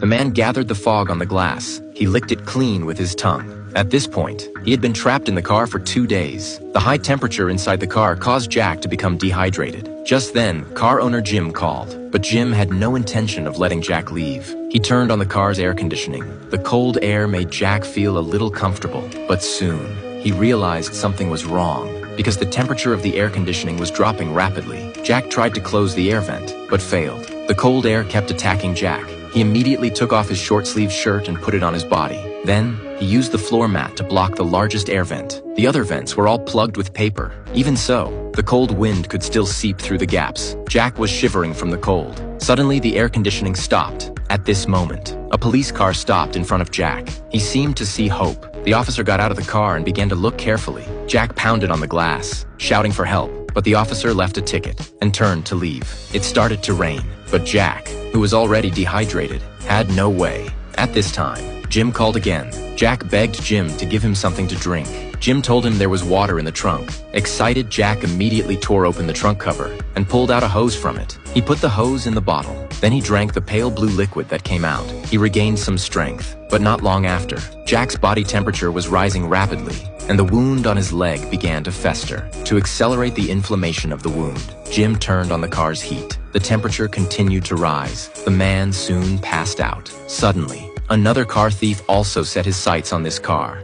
The man gathered the fog on the glass. He licked it clean with his tongue. At this point, he had been trapped in the car for 2 days. The high temperature inside the car caused Jack to become dehydrated. Just then, car owner Jim called, but Jim had no intention of letting Jack leave. He turned on the car's air conditioning. The cold air made Jack feel a little comfortable, but soon, he realized something was wrong because the temperature of the air conditioning was dropping rapidly. Jack tried to close the air vent, but failed. The cold air kept attacking Jack. He immediately took off his short-sleeved shirt and put it on his body. Then, he used the floor mat to block the largest air vent. The other vents were all plugged with paper. Even so, the cold wind could still seep through the gaps. Jack was shivering from the cold. Suddenly, the air conditioning stopped. At this moment, a police car stopped in front of Jack. He seemed to see hope. The officer got out of the car and began to look carefully. Jack pounded on the glass, shouting for help, but the officer left a ticket and turned to leave. It started to rain, but Jack, who was already dehydrated, had no way. At this time, Jim called again. Jack begged Jim to give him something to drink. Jim told him there was water in the trunk. Excited, Jack immediately tore open the trunk cover and pulled out a hose from it. He put the hose in the bottle. Then he drank the pale blue liquid that came out. He regained some strength, but not long after. Jack's body temperature was rising rapidly, and the wound on his leg began to fester. To accelerate the inflammation of the wound, Jim turned on the car's heat. The temperature continued to rise. The man soon passed out. Suddenly, another car thief also set his sights on this car.